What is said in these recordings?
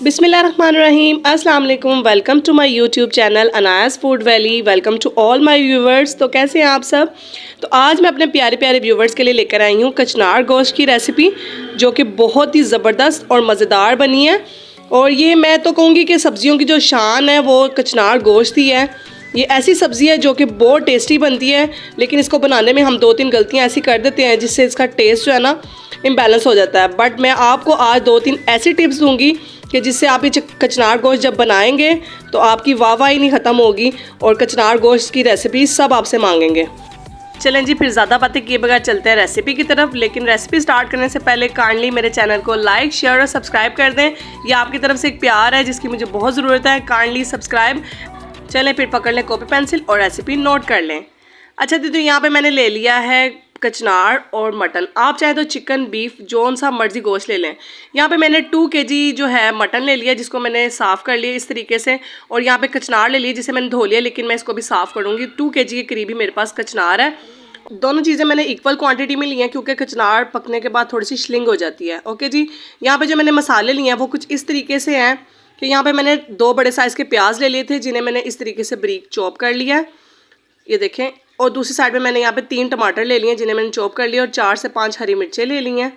बिस्मिल्लाहिर्रहमानिर्रहीम अस्सलाम वालेकुम। Welcome to my YouTube channel Anayas Food Valley. Welcome to all my viewers. तो कैसे हैं आप सब। तो आज मैं अपने प्यारे प्यारे व्यूवर्स के लिए लेकर आई हूँ कचनार गोश्त की रेसिपी, जो कि बहुत ही ज़बरदस्त और मज़ेदार बनी है। और ये मैं तो कहूँगी कि सब्ज़ियों की जो शान है वो कचनार गोश्त ही है। ये ऐसी सब्ज़ी है जो कि बहुत टेस्टी बनती है, लेकिन इसको बनाने में हम 2-3 गलतियाँ ऐसी कर देते हैं जिससे इसका टेस्ट जो है ना इम्बैलेंस हो जाता है। बट मैं आपको आज 2-3 ऐसी टिप्स दूंगी कि जिससे आप ये कचनार गोश्त जब बनाएंगे तो आपकी वाह ही नहीं ख़त्म होगी और कचनार गोश्त की रेसिपी सब आपसे मांगेंगे। चलें जी, फिर ज़्यादा बातें किए बगैर चलते हैं रेसिपी की तरफ। लेकिन रेसिपी स्टार्ट करने से पहले काइंडली मेरे चैनल को लाइक, शेयर और सब्सक्राइब कर दें। ये आपकी तरफ से एक प्यार है जिसकी मुझे बहुत ज़रूरत है। Kindly subscribe. चलें फिर पकड़ लें कॉपी पेंसिल और रेसिपी नोट कर लें। अच्छा दीदी, यहाँ पे मैंने ले लिया है कचनार और मटन। आप चाहे तो चिकन, बीफ, जौन सा मर्जी गोश्त ले लें। यहाँ पे मैंने 2 kg जो है मटन ले लिया, जिसको मैंने साफ़ कर लिया इस तरीके से। और यहाँ पे कचनार ले लिया जिसे मैंने धो लिया, लेकिन मैं इसको भी साफ़ करूँगी। 2 kg के करीब ही मेरे पास कचनार है। दोनों चीज़ें मैंने इक्वल क्वांटिटी में ली हैं क्योंकि कचनार पकने के बाद थोड़ी सी श्लिंग हो जाती है। ओके जी, यहाँ पे जो मैंने मसाले लिए हैं वो कुछ इस तरीके से हैं कि यहाँ पे मैंने 2 बड़े साइज़ के प्याज ले लिए थे, जिन्हें मैंने इस तरीके से बारीक चॉप कर लिया है, ये देखें। और दूसरी साइड में मैंने यहाँ पे 3 टमाटर ले लिए जिन्हें मैंने चॉप कर लिया, और 4 से 5 हरी मिर्चें ले ली हैं।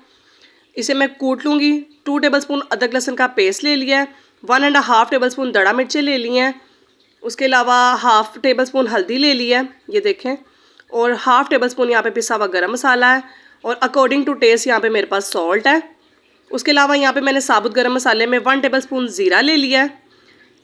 इसे मैं कूट लूँगी। 2 टेबलस्पून अदरक लहसुन का पेस्ट ले लिया है। 1.5 टेबलस्पून दड़ा मिर्चें ले ली हैं। उसके अलावा 1/2 टेबलस्पून हल्दी ले ली है, ये देखें। और 1/2 टेबलस्पून यहाँ पे पिसा हुआ गरम मसाला है। और अकॉर्डिंग टू टेस्ट यहाँ पे मेरे पास सॉल्ट है। उसके अलावा यहाँ पे मैंने साबुत गरम मसाले में 1 टेबलस्पून ज़ीरा ले लिया है,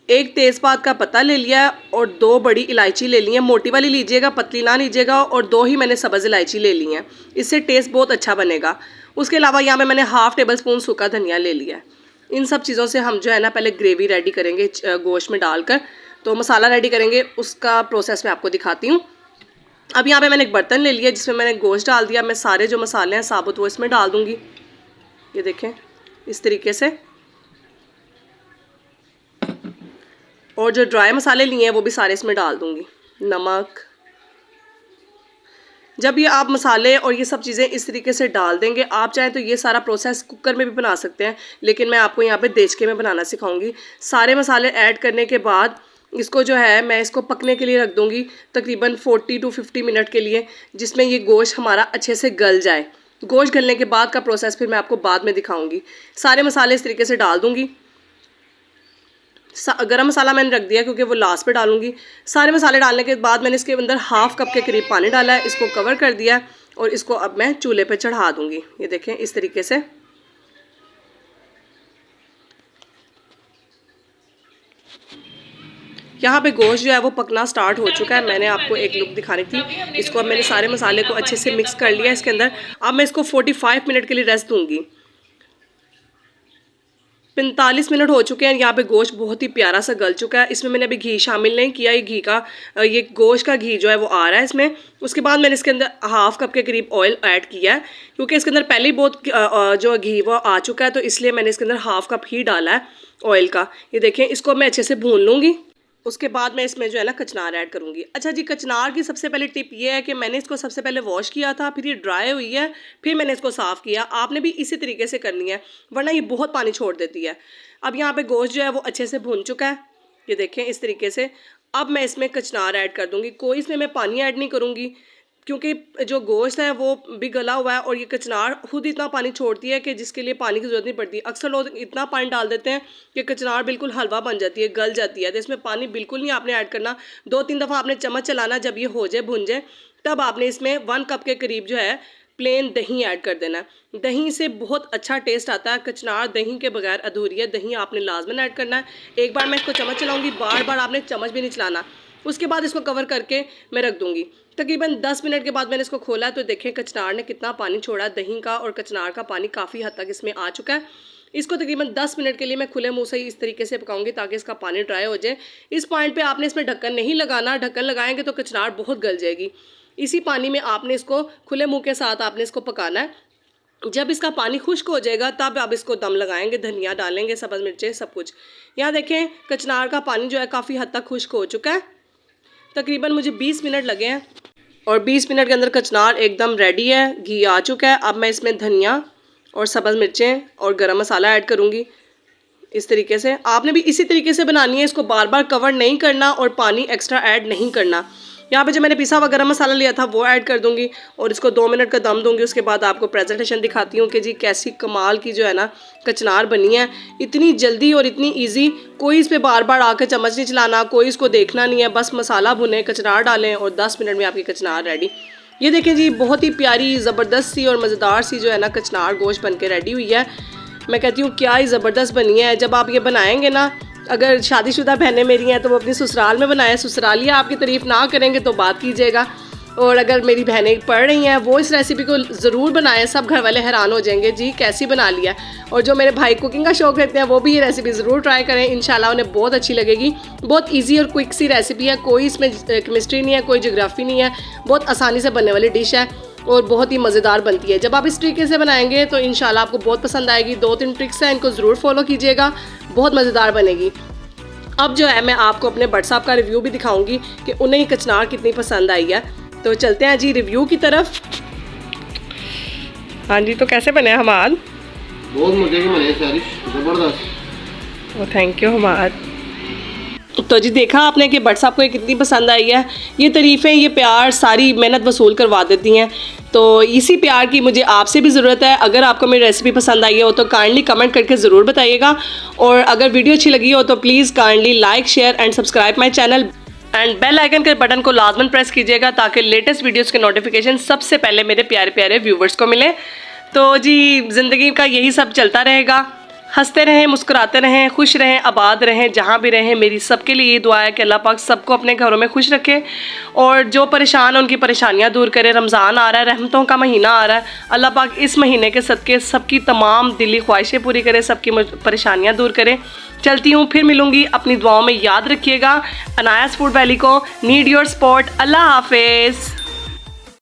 1 तेज़पात का पत्ता ले लिया और 2 बड़ी इलायची ले ली है। मोटी वाली लीजिएगा, पतली ना लीजिएगा। और 2 ही मैंने सब्ज़ इलायची ले ली हैं, इससे टेस्ट बहुत अच्छा बनेगा। उसके अलावा यहाँ पे मैंने 1/2 टेबलस्पून सूखा धनिया ले लिया है। इन सब चीज़ों से हम जो है ना पहले ग्रेवी रेडी करेंगे गोश्त में डालकर। तो मसाला रेडी करेंगे, उसका प्रोसेस मैं आपको दिखाती हूँ। अब यहाँ पर मैंने एक बर्तन ले लिया जिसमें मैंने गोश्त डाल दिया। मैं सारे जो मसाले हैं साबुत वो इसमें डाल दूँगी, ये देखें इस तरीके से। और जो ड्राई मसाले लिए हैं वो भी सारे इसमें डाल दूँगी। नमक। जब ये आप मसाले और ये सब चीज़ें इस तरीके से डाल देंगे, आप चाहें तो ये सारा प्रोसेस कुकर में भी बना सकते हैं, लेकिन मैं आपको यहाँ पे देचके में बनाना सिखाऊंगी। सारे मसाले ऐड करने के बाद इसको जो है मैं इसको पकने के लिए रख दूँगी तकरीबन 40 to 50 मिनट के लिए, जिसमें ये गोश्त हमारा अच्छे से गल जाए। गोश्त गलने के बाद का प्रोसेस फिर मैं आपको बाद में दिखाऊँगी। सारे मसाले इस तरीके से डाल दूँगी। गरम मसाला मैंने रख दिया क्योंकि वो लास्ट पे डालूंगी। सारे मसाले डालने के बाद मैंने इसके अंदर 1/2 कप के करीब पानी डाला है, इसको कवर कर दिया और इसको अब मैं चूल्हे पे चढ़ा दूंगी, ये देखें इस तरीके से। यहाँ पे गोश्त जो है वो पकना स्टार्ट हो चुका है। मैंने आपको एक लुक दिखानी थी। इसको अब मैंने सारे मसाले को अच्छे से मिक्स कर लिया इसके अंदर। अब मैं इसको 45 मिनट के लिए रेस्ट दूंगी। 45 मिनट हो चुके हैं। यहाँ पे गोश्त बहुत ही प्यारा सा गल चुका है। इसमें मैंने अभी घी शामिल नहीं किया, ये घी का ये गोश्त का घी जो है वो आ रहा है इसमें। उसके बाद मैंने इसके अंदर 1/2 कप के करीब ऑयल ऐड किया है, क्योंकि इसके अंदर पहले ही बहुत जो घी वो आ चुका है, तो इसलिए मैंने इसके अंदर 1/2 कप ही डाला है ऑयल का। ये देखें, इसको मैं अच्छे से भून लूँगी। उसके बाद मैं इसमें जो है ना कचनार ऐड करूँगी। अच्छा जी, कचनार की सबसे पहले टिप ये है कि मैंने इसको सबसे पहले वॉश किया था, फिर ये ड्राई हुई है, फिर मैंने इसको साफ़ किया। आपने भी इसी तरीके से करनी है, वरना ये बहुत पानी छोड़ देती है। अब यहाँ पे गोश्त जो है वो अच्छे से भून चुका है, ये देखें इस तरीके से। अब मैं इसमें कचनार ऐड कर दूँगी। कोई इसमें मैं पानी ऐड नहीं करूँगी, क्योंकि जो गोश्त है वो भी गला हुआ है और ये कचनार खुद इतना पानी छोड़ती है कि जिसके लिए पानी की ज़रूरत नहीं पड़ती। अक्सर लोग इतना पानी डाल देते हैं कि कचनार बिल्कुल हलवा बन जाती है, गल जाती है। तो इसमें पानी बिल्कुल नहीं आपने ऐड करना। 2-3 दफ़ा आपने चम्मच चलाना, जब ये हो जाए भुन जाए तब आपने इसमें 1 कप के करीब जो है प्लेन दही ऐड कर देना है। दही से बहुत अच्छा टेस्ट आता है। कचनार दही के बगैर अधूरी है, दही आपने लाजमन ऐड करना है। एक बार मैं इसको चम्मच चलाऊँगी, बार बार आपने चम्मच भी नहीं चलाना। उसके बाद इसको कवर करके मैं रख दूँगी। तकरीबन 10 मिनट के बाद मैंने इसको खोला तो देखें कचनार ने कितना पानी छोड़ा। दही का और कचनार का पानी काफ़ी हद तक इसमें आ चुका है। इसको तकरीबन 10 मिनट के लिए मैं खुले मुंह से ही इस तरीके से पकाऊंगी ताकि इसका पानी ड्राई हो जाए। इस पॉइंट पे आपने इसमें ढक्कन नहीं लगाना, ढक्कन लगाएंगे तो कचनार बहुत गल जाएगी। इसी पानी में आपने इसको खुले मुँह के साथ आपने इसको पकाना है। जब इसका पानी खुश्क हो जाएगा तब आप इसको दम लगाएंगे, धनिया डालेंगे, सब्ज़ मिर्चें, सब कुछ। यहाँ देखें कचनार का पानी जो है काफ़ी हद तक खुश्क हो चुका है। तकरीबन मुझे 20 मिनट लगे हैं और 20 मिनट के अंदर कचनार एकदम रेडी है, घी आ चुका है। अब मैं इसमें धनिया और सब्ज़ मिर्चें और गरम मसाला ऐड करूँगी। इस तरीके से आपने भी इसी तरीके से बनानी है। इसको बार बार कवर नहीं करना और पानी एक्स्ट्रा ऐड नहीं करना। यहाँ पे जो मैंने पिसा हुआ गरम मसाला लिया था वो ऐड कर दूंगी और इसको 2 मिनट का दम दूंगी। उसके बाद आपको प्रेजेंटेशन दिखाती हूँ कि जी कैसी कमाल की जो है ना कचनार बनी है। इतनी जल्दी और इतनी इजी, कोई इस पर बार बार आकर चम्मच नहीं चलाना, कोई इसको देखना नहीं है, बस मसाला भुने, कचनार डालें और 10 मिनट में आपकी कचनार रेडी। ये देखें जी, बहुत ही प्यारी ज़बरदस्त सी और मज़ेदार सी जो है ना कचनार गोश्त बन के रेडी हुई है। मैं कहती हूँ क्या ही ज़बरदस्त बनी है। जब आप ये बनाएंगे ना, अगर शादीशुदा बहनें मेरी हैं तो वो अपनी ससुराल में बनाएं, ससुरालिया आपकी तारीफ़ ना करेंगे तो बात कीजिएगा। और अगर मेरी बहनें पढ़ रही हैं वो इस रेसिपी को ज़रूर बनाएं, सब घर वाले हैरान हो जाएंगे जी कैसी बना लिया। और जो मेरे भाई कुकिंग का शौक़ रखते हैं वो भी ये रेसिपी ज़रूर ट्राई करें, इंशाल्लाह उन्हें बहुत अच्छी लगेगी। बहुत ईजी और क्विक सी रेसिपी है, कोई इसमें केमिस्ट्री नहीं है, कोई ज्योग्राफी नहीं है, बहुत आसानी से बनने वाली डिश है और बहुत ही मज़ेदार बनती है। जब आप इस तरीके से बनाएंगे तो इंशाल्लाह आपको बहुत पसंद आएगी। 2-3 ट्रिक्स हैं, इनको ज़रूर फॉलो कीजिएगा, बहुत मज़ेदार बनेगी। अब जो है मैं आपको अपने बट साहब का रिव्यू भी दिखाऊंगी कि उन्हें ये कचनार कितनी पसंद आई है। तो चलते हैं जी रिव्यू की तरफ। हाँ जी, तो कैसे बने हमाद? बहुत मजे के बने सारिश, जबरदस्त। Thank you Hamad. तो जी देखा आपने कि बट साहब को ये कितनी पसंद आई है। ये तारीफ़ें, ये प्यार सारी मेहनत वसूल करवा देती हैं। तो इसी प्यार की मुझे आपसे भी ज़रूरत है। अगर आपको मेरी रेसिपी पसंद आई हो तो काइंडली कमेंट करके ज़रूर बताइएगा। और अगर वीडियो अच्छी लगी हो तो please kindly like, share and subscribe my channel and bell icon के बटन को लाजमन प्रेस कीजिएगा ताकि लेटेस्ट वीडियोज़ के नोटिफिकेशन सबसे पहले मेरे प्यारे प्यारे व्यूवर्स को मिले। तो जी ज़िंदगी का यही सब चलता रहेगा। हंसते रहें, मुस्कुराते रहें, खुश रहें, आबाद रहें, जहाँ भी रहें। मेरी सबके लिए ये दुआ है कि अल्लाह पाक सबको अपने घरों में खुश रखे और जो परेशान हैं उनकी परेशानियाँ दूर करे। रमज़ान आ रहा है, रहमतों का महीना आ रहा है। अल्लाह पाक इस महीने के सदके सबकी तमाम दिली ख्वाहिशें पूरी करे, सबकी परेशानियाँ दूर करे। चलती हूँ, फिर मिलूँगी। अपनी दुआओं में याद रखिएगा। अनायास फूड वैली को नीड योर सपोर्ट। अल्लाह हाफिज़।